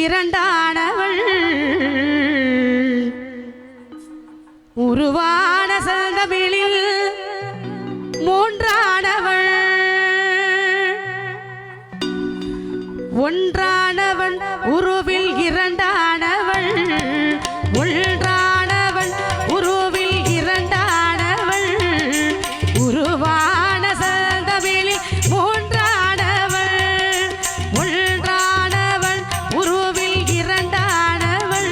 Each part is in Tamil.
இரண்டானவள் உருவான செந்தமிழில் மூன்றானவள் ஒன்றானவன் உருவில் இரண்டானவள் ஒன்றானவன் உருவில் இரண்டானவள் உருவான செந்தமிழில் மூன்றானவள் ஒன்றானவன் உருவில் இரண்டானவள்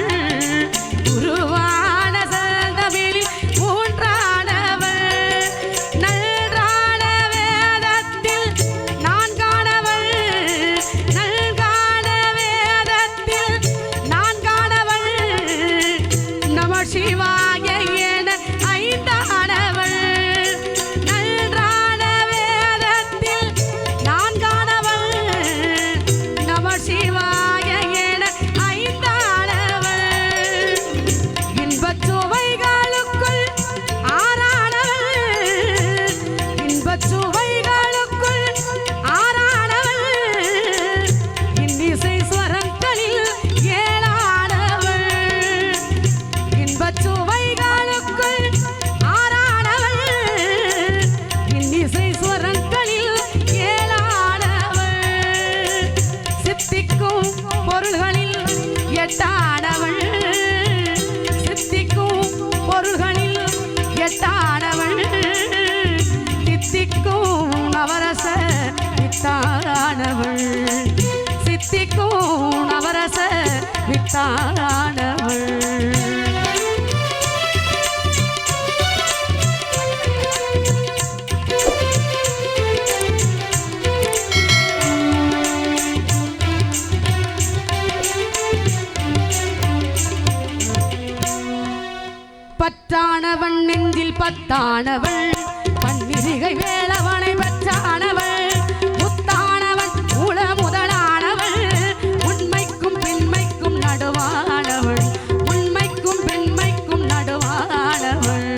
உருவான செந்தமிழில் மூன்றானவள் நன்றான வேதத்தில் நான்கானவள் நல்கான வேதத்தில் நான்கானவள் நம சிவாய என ஐந்தானவள் நன்றான வேதத்தில் நான்கானவள் நம சிவாய என ஐந்தானவள் இன்பச் சுவைகளுக்குள் ஆறானவள் இன்பச் சுவைகளுக்குள் ஆறானவள் இன்னிசை ஸ்வரங்களில் ஏழானவள் இன்பச் சுவைகளுக்குள் ஆறானவள் இன்னிசை ஸ்வரங்களில் ஏழானவள் சித்திக்கும் பொருள்களில் எட்டானவள் சித்திக்கும் பொருள்களில் எட்டானவள் தித்திக்கும் நவரச வித்தானவள் சித்திக்கும் நவரச வித்தானவள் பற்றானவன் நெஞ்சில் பத்தானவள் பன்னிரிகை வேளவனை பற்றானவள் முத்தானவன் மூல முதலானவள் உண்மைக்கும் பெண்மைக்கும் நடுவானவள் உண்மைக்கும் பெண்மைக்கும் நடுவானவள்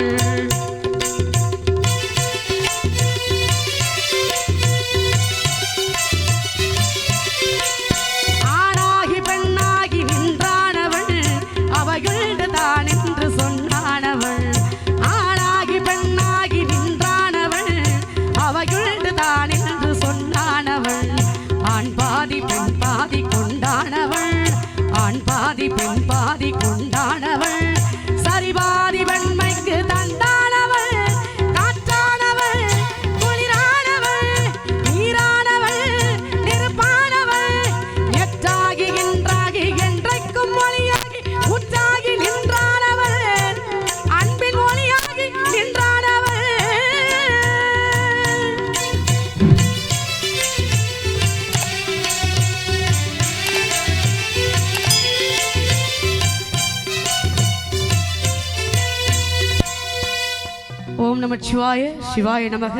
ஆணாகி பெண்ணாகி நின்றானவள் அவையுண்டு தான் என்று சொன்னானவள் ஆணாகி பெண்ணாகி நின்றானவள் அவையுண்டு தான் என்று சொன்னானவள் ஆண் பாதி பெண் பாதி கொண்டானவள் ஆண் பாதி பெண் பாதி கொண்டானவள் சரிபாதி பெண்மைக்கு தந்தானவள் காற்றானவள் குளிரானவள் நீரானவள் நெருப்பானவள் நெற்றாகி என்றாகி என்றைக்கும் ஒளியாகி உற்றாகி நின்றானவள் அன்பின் ஒளியாகி நின்றானவள் ஓம் நம சிவாய சிவாய நமக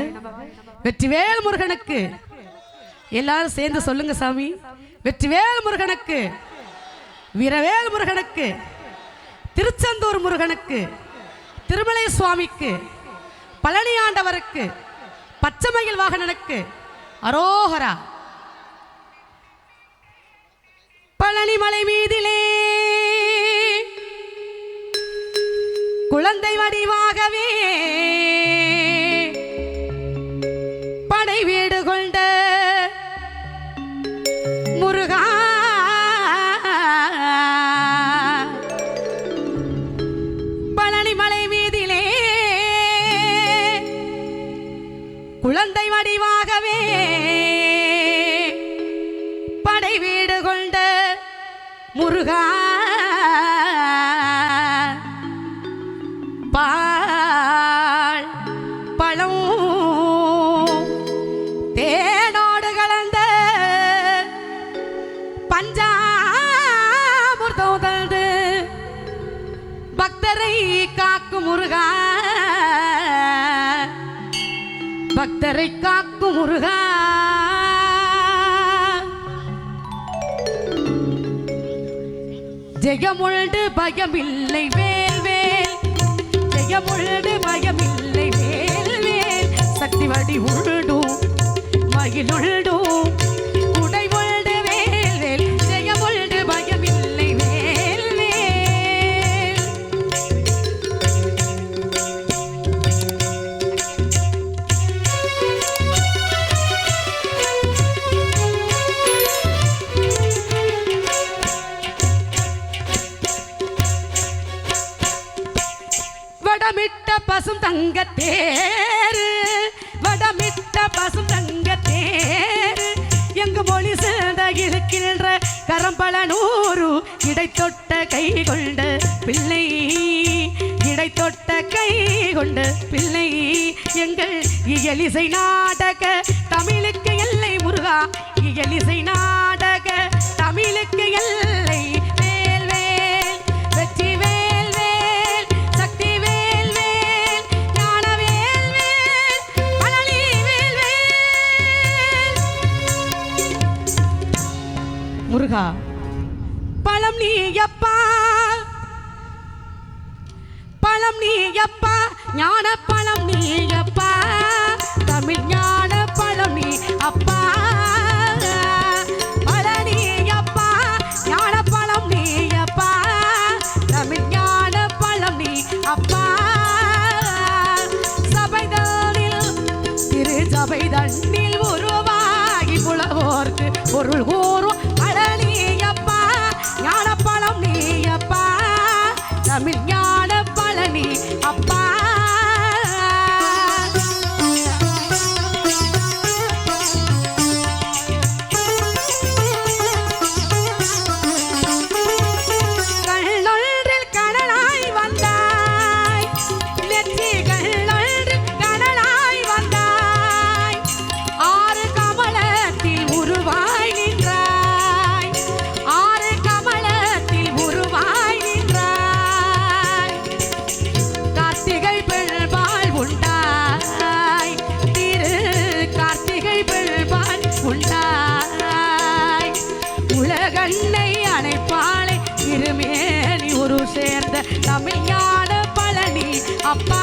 வெற்றிவேல் முருகனுக்கு எல்லாரும் சேர்ந்து சொல்லுங்க சாமி வெற்றிவேல் முருகனுக்கு வீரவேல் முருகனுக்கு திருச்செந்தூர் முருகனுக்கு திருமலை சுவாமிக்கு பழனி ஆண்டவருக்கு பச்சைமயில் வாகனனுக்கு அரோகரா பழனி மலை மீதிலே குழந்தை வடிவாகவே படை வீடு கொண்ட முருகா பழனி மலை மீதிலே குழந்தை வடிவாகவே படை வீடு கொண்ட முருகா பால் பழம் தேனோடு கலந்த பஞ்சாமிர்தம் தந்து பக்தரை காக்கும் முருகா பக்தரை காக்கும் முருகா ஜெயமுண்டு பயமில்லை வேல் வேல் ஜெயமுண்டு பயமில்லை வேல் வேல் சக்தி வடி உள்டும் மகிழுள்டும் உடை உள்டு வேல் வேல் ஜெயமுண்டு பயமில்லை பசும் தங்க தேரு வடமிட்ட பசும் தங்க தேரு எங்கு மொழி சேர்ந்த இருக்கின்ற கரம்பல நூறு இடை தொட்ட கை கொண்ட பிள்ளை இடை தொட்ட கை கொண்ட பிள்ளை எங்கள் இயலிசை நாடக தமிழுக்கு எல்லை முருகா இயலிசை நாடக தமிழுக்கு எல்லை வேல் வேல் வெற்றி வேல் வேல் சக்தி வேல் வேல் ஞான வேல் வேல் பழனி வேல் வேல் முருகா பழம் நீயப்பா பழம் நீயப்பா ஞான பழம் நீயப்பா தமிழ் ஞான பழம் நீ அப்பா பழனியப்பா ஞான பழம் நீயப்பா தமிழ் ஞான பழம் நீ அப்பா சபைதனில் திரு சபைதனில் உருவாகி புலவோர்க்கு பொருள் கூறும் பழனியப்பா ஞான பழம் நீயப்பா தமிழ் ஞான பழனி அப்பா கண்ணொன்றில் கடலாய் வந்தாய் நெற்றி கண்ணொன்றில் கடலாய் வந்தாய் ஆறு கமலத்தில் உருவாய் நின்றாய் ஆறு கமலத்தில் உருவாய் நின்றாய் கார்த்திகை பெண்பால் உண்டாய் திரு கார்த்திகை பெண்பால் உண்டாய் உலகண்ணை அணைப்பாளை திருமேனி ஒரு சேர்ந்த தமிழ் ஞான பழனி அப்பா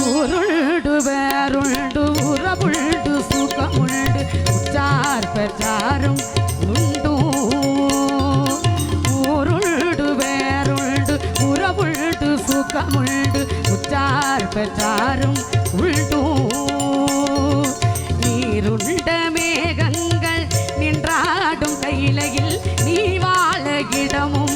ஊருண்டு வேருண்டு உறவுண்டு சுகமுண்டு உச்சார் பெற்றாரும் உண்டு ஊருண்டு வேருண்டு உறவுண்டு சுகமுண்டு உச்சார் பெற்றாரும் உண்டு நீருண்ட மேகங்கள் நின்றாடும் கையிலையில் நீ வாழ இடமோ